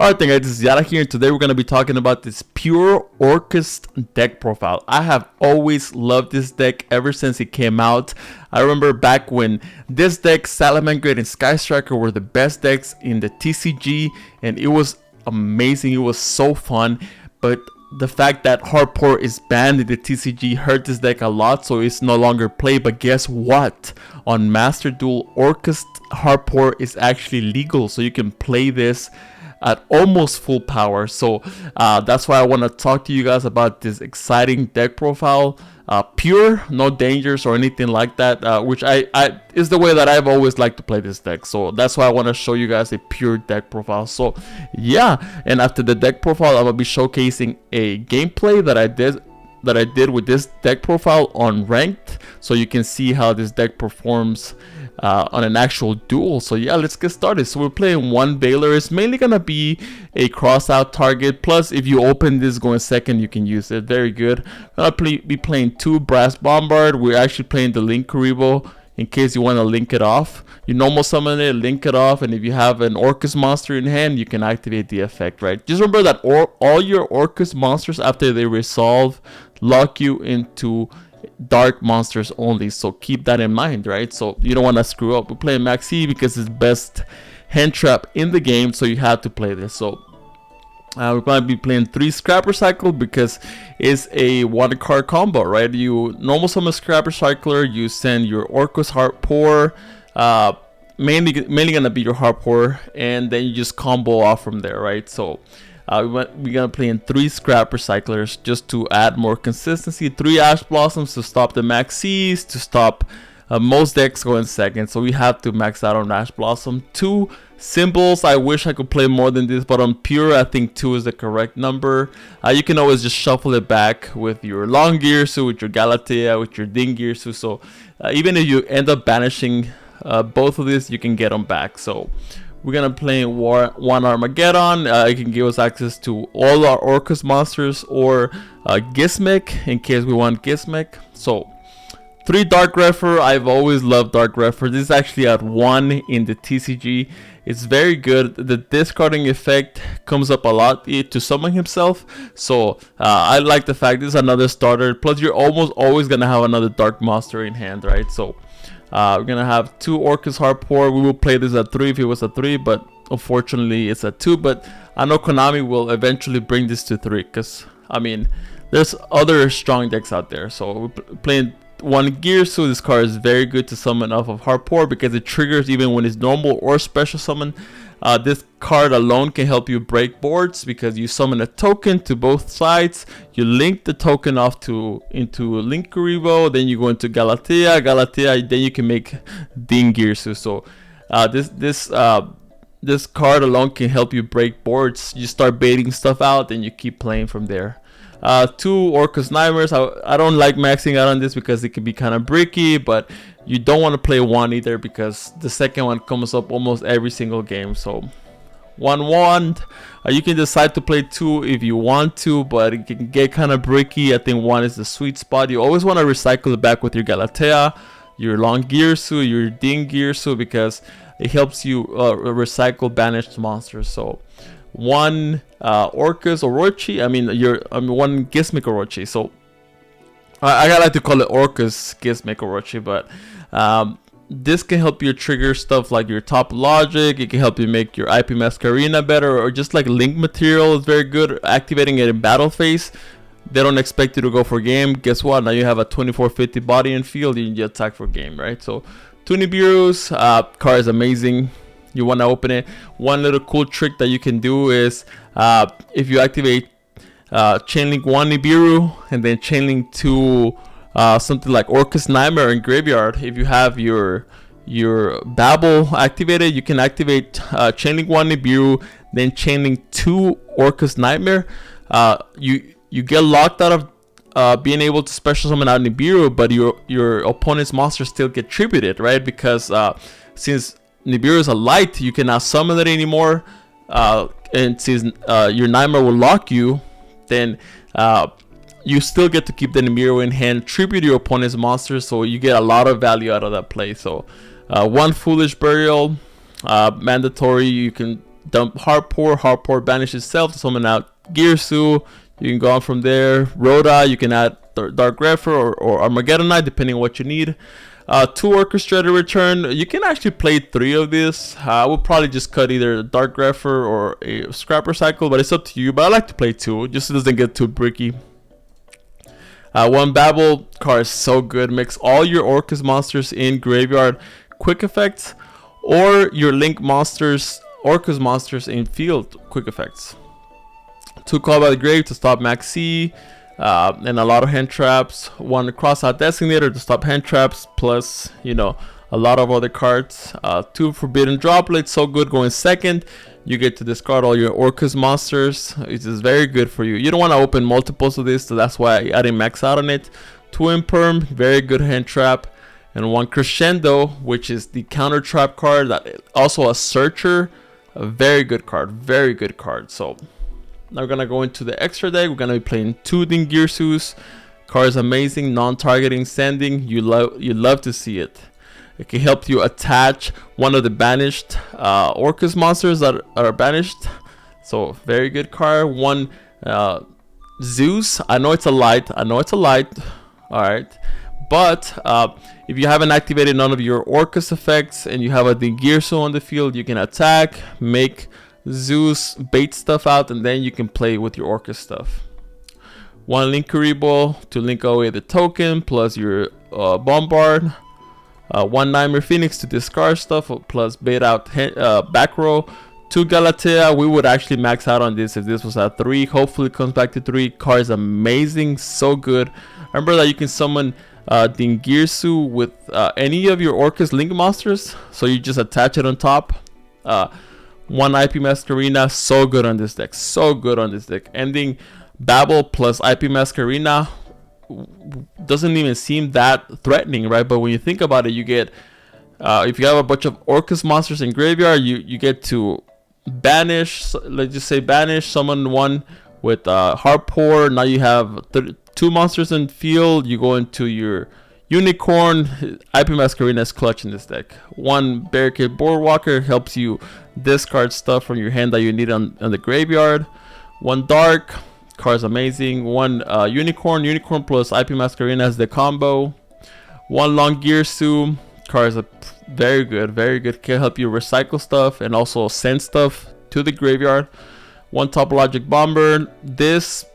Alright then guys, this is Yata here, and today we're going to be talking about this pure Orcust deck profile. I have always loved this deck ever since it came out. I remember back when this deck, Salamander and Sky Striker were the best decks in the TCG, and it was amazing, it was so fun. But the fact that Hardcore is banned in the TCG hurt this deck a lot, so it's no longer played. But guess what? On Master Duel, Orcust Hardcore is actually legal, so you can play this at almost full power. So that's why I want to talk to you guys about this exciting deck profile. Pure, no dangers or anything like that, which I is the way that I've always liked to play this deck. So that's why I want to show you guys a pure deck profile. So yeah, and after the deck profile, I'm gonna be showcasing a gameplay that I did with this deck profile on ranked, so you can see how this deck performs on an actual duel. So yeah, let's get started. So we're playing one Baylor. It's mainly gonna be a cross out target, plus if you open this going second, you can use it. Very good. I'll be playing two Brass Bombard. We're actually playing the Link Karibo in case you want to link it off. You normal summon it, link it off, and if you have an Orcust monster in hand, you can activate the effect, right? Just remember that all your Orcust monsters, after they resolve, lock you into dark monsters only, so keep that in mind, right? So you don't want to screw up. We're playing Maxi because it's best hand trap in the game, so you have to play this. So we're going to be playing 3 Scrapper Cycle because it's a 1-card combo, right? You normal summon Scrapper Cycler, you send your Orcust Heart Pour, mainly gonna be your Heart Pour, and then you just combo off from there, right? So we're gonna play in 3 Scrapper Cyclers just to add more consistency, 3 Ash Blossoms to stop the Maxis, to stop most decks going second, so we have to max out on Ash Blossom. 2 Symbols. I wish I could play more than this, but on pure, I think 2 is the correct number. You can always just shuffle it back with your Long Gearsu, with your Galatea, with your Ding Gearsu. So even if you end up banishing both of these, you can get them back. So we're gonna play one Armageddon. It can give us access to all our Orcust monsters, or Gizmek in case we want Gizmek. So 3 Dark Refer. I've always loved Dark Refer. This is actually at 1 in the TCG. It's very good. The discarding effect comes up a lot to summon himself. So I like the fact this is another starter. Plus you're almost always gonna have another dark monster in hand, right? So we're gonna have 2 Orcust Heart Pour. We will play this at 3 if it was a 3, but unfortunately it's at 2. But I know Konami will eventually bring this to 3, because I mean there's other strong decks out there. So we're playing 1 Gearsu. This card is very good to summon off of Heart Pour because it triggers even when it's normal or special summon. This card alone can help you break boards because you summon a token to both sides. You link the token off into Link Karibo, then you go into Galatea, then you can make Ding Gearsu. So this card alone can help you break boards. You start baiting stuff out, and you keep playing from there. 2 Orcust Nightmares. I don't like maxing out on this because it can be kind of bricky, but you don't want to play 1 either because the second one comes up almost every single game. So 1 Wand. You can decide to play 2 if you want to, but it can get kind of bricky. I think 1 is the sweet spot. You always want to recycle it back with your Galatea, your Long Gearsu, your Ding Gearsu, because it helps you recycle banished monsters. So 1 Orcust Orochi. I mean 1 Gizmek Orochi. So I like to call it Orcust Gizmek Orochi, but this can help you trigger stuff like your Top Logic. It can help you make your IP Masquerina better, or just like Link Material is very good. Activating it in battle phase, they don't expect you to go for game. Guess what? Now you have a 2450 body and field. You attack for game, right? So 2 Nibiru's. Card is amazing. You want to open it. One little cool trick that you can do is if you activate Chainlink 1 Nibiru and then Chainlink 2 something like Orcust Nightmare in Graveyard. If you have your Babel activated, you can activate Chainlink 1 Nibiru, then Chainlink 2 Orcust Nightmare. You get locked out of being able to special summon out Nibiru, but your opponent's monsters still get tributed, right? Because since Nibiru is a light, you cannot summon it anymore, and since your Nightmare will lock you, then you still get to keep the Nibiru in hand, tribute your opponent's monsters, so you get a lot of value out of that play. So 1 Foolish Burial, mandatory. You can dump Hard Pour banish itself to summon out Girsu. You can go on from there. Rhoda, you can add Dark Grepher or Armageddonite depending on what you need. 2 Orchestrator return. You can actually play 3 of this. I would probably just cut either Dark Grepher or a Scrap Recycle, but it's up to you. But I like to play 2, just so it doesn't get too bricky. 1 Babel card is so good. Mix all your Orcust monsters in graveyard quick effects, or your Link monsters, Orcust monsters in field quick effects. 2 Call by the Grave to stop Max C, and a lot of hand traps. 1 Crossout Designator to stop hand traps, plus, you know, a lot of other cards. 2 Forbidden Droplet, so good going second. You get to discard all your Orcust monsters. It is very good for you. You don't want to open multiples of this, so that's why I didn't max out on it. 2 Imperm, very good hand trap. And 1 Crescendo, which is the counter trap card. That also a Searcher, a very good card, very good card. So now we're gonna go into the extra deck. We're gonna be playing 2 Dingirsus. Card is amazing, non-targeting sending. You love to see it. It can help you attach one of the banished Orcust monsters that are banished. So very good card. 1 Zeus. I know it's a light. Alright. But if you haven't activated none of your Orcust effects and you have a Dingirsu on the field, you can attack, make Zeus bait stuff out, and then you can play with your Orcust stuff. 1 Linkuriboh to link away the token plus your Bombard. 1 Nightmare Phoenix to discard stuff plus bait out back row. 2 Galatea. We would actually max out on this if this was at 3. Hopefully it comes back to 3. Card is amazing, so good. Remember that you can summon Dingirsu with any of your Orcust Link monsters, so you just attach it on top. 1 IP Masquerina, so good on this deck, so good on this deck. Ending Babel plus IP Masquerina doesn't even seem that threatening, right? But when you think about it, you get if you have a bunch of Orcust monsters in graveyard, you get to banish, let's just say banish, summon 1 with Hard Pour. Now you have 2 monsters in field. You go into your Unicorn. IP Masquerina is clutch in this deck. 1 Barricade Boardwalker helps you discard stuff from your hand that you need on the graveyard. 1 Dark. Card's amazing. 1 Unicorn plus IP Masquerina as the combo. 1 Longirsu. Card is very good. Can help you recycle stuff and also send stuff to the graveyard. 1 Topologic Bomber. This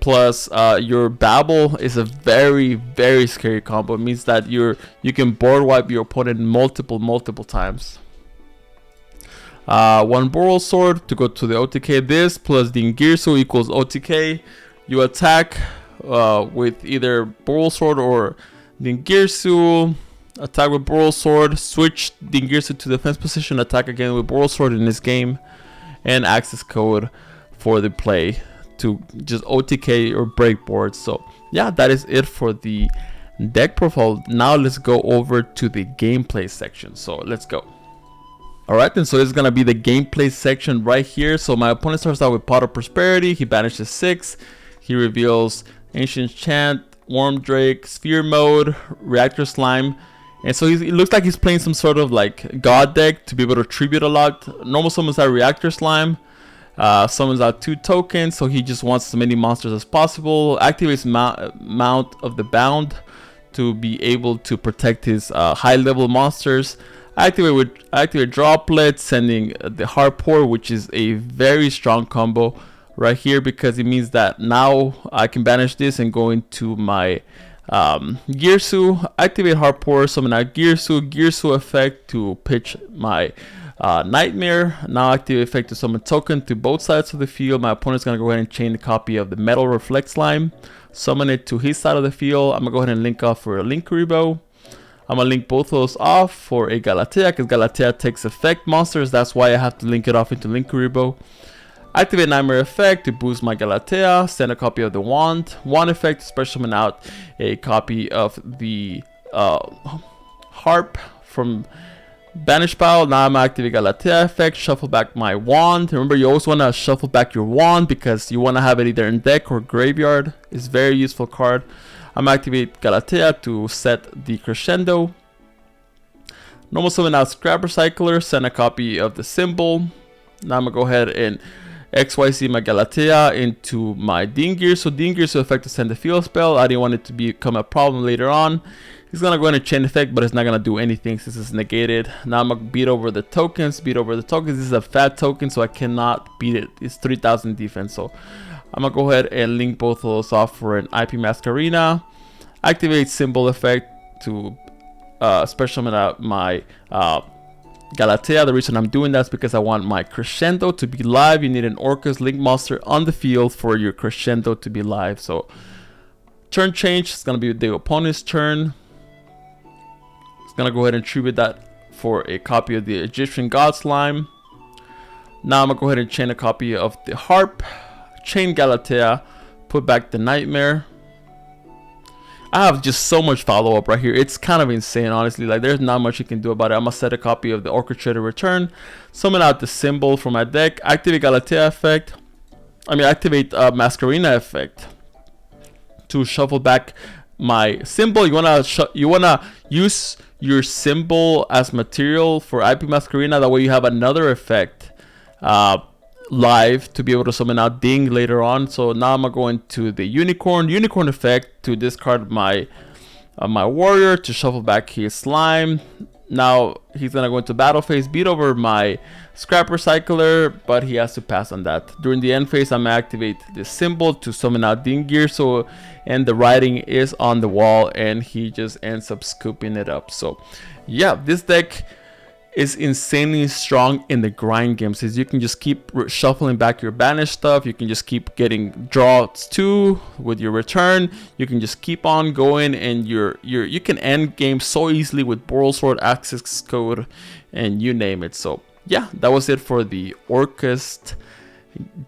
plus your Babel is a very scary combo. It means that you can board wipe your opponent multiple times. 1 Boral Sword to go to the OTK. This plus Dingirsu equals OTK. You attack with either Boral Sword or Dingirsu. Attack with Boral Sword. Switch Dingirsu to defense position. Attack again with Boral Sword in this game. And access code for the play to just OTK or break boards. So yeah, that is it for the deck profile. Now let's go over to the gameplay section. So let's go. Alright, then so this is gonna be the gameplay section right here. So my opponent starts out with Pot of Prosperity. He banishes 6. He reveals Ancient Chant, Worm Drake, Sphere Mode, Reactor Slime. And so it looks like he's playing some sort of like god deck to be able to tribute a lot. Normal summons out Reactor Slime. Summons out 2 tokens, so he just wants as many monsters as possible. Activates Mount of the Bound to be able to protect his high level monsters. Activate Droplet, sending the Hard Pour, which is a very strong combo right here, because it means that now I can banish this and go into my Girsu. Activate Hard Pour, summon out Girsu effect to pitch my Nightmare. Now activate effect to summon token to both sides of the field. My opponent's gonna go ahead and chain a copy of the Metal Reflect Slime, summon it to his side of the field. I'm gonna go ahead and link off for a Linkuriboh. I'm gonna link both of those off for a Galatea, because Galatea takes effect monsters. That's why I have to link it off into Linkuriboh. Activate Nightmare effect to boost my Galatea. Send a copy of the Wand effect to special summon out a copy of the Harp from Banish Pile. Now I'm activating Galatea effect. Shuffle back my Wand. Remember, you always want to shuffle back your Wand because you want to have it either in deck or graveyard. It's a very useful card. I'm activate Galatea to set the Crescendo. Normal summon out Scrap Recycler. Send a copy of the Symbol. Now I'm gonna go ahead and XYZ my Galatea into my Dingir. So Dingir's effect to send the field spell. I didn't want it to become a problem later on. He's gonna go in a chain effect, but it's not gonna do anything since it's negated. Now I'm gonna beat over the tokens. This is a fat token, so I cannot beat it. It's 3000 defense, so I'm gonna go ahead and link both of those off for an IP Masquerena. Activate symbol effect to special summon out my Galatea. The reason I'm doing that is because I want my Crescendo to be live. You need an Orcust Link monster on the field for your Crescendo to be live. So turn change, it's gonna be the opponent's turn. It's gonna go ahead and tribute that for a copy of the Egyptian God Slime. Now I'm gonna go ahead and chain a copy of the Harp, chain Galatea, put back the Nightmare. I have just so much follow-up right here. It's kind of insane, honestly. Like, there's not much you can do about it. I'm gonna set a copy of the Orchestrator Return, summon out the symbol from my deck, activate Galatea effect. Activate Masquerena effect to shuffle back my symbol. You wanna use your symbol as material for IP Masquerena. That way you have another effect live to be able to summon out Ding later on. So now I'm gonna go into the unicorn effect to discard my my warrior to shuffle back his slime. Now he's gonna go into battle phase, beat over my scrap recycler, but he has to pass on that. During the end phase, I'm gonna activate this symbol to summon out Dingir. So, and the writing is on the wall, and he just ends up scooping it up. So yeah, this deck is insanely strong in the grind games. Is you can just keep shuffling back your banished stuff. You can just keep getting draws too with your return. You can just keep on going, and you can end games so easily with Boral Sword, Access Code, and you name it. So yeah, that was it for the Orcust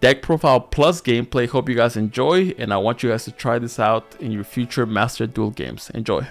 deck profile plus gameplay. Hope you guys enjoy, and I want you guys to try this out in your future Master Duel games. Enjoy.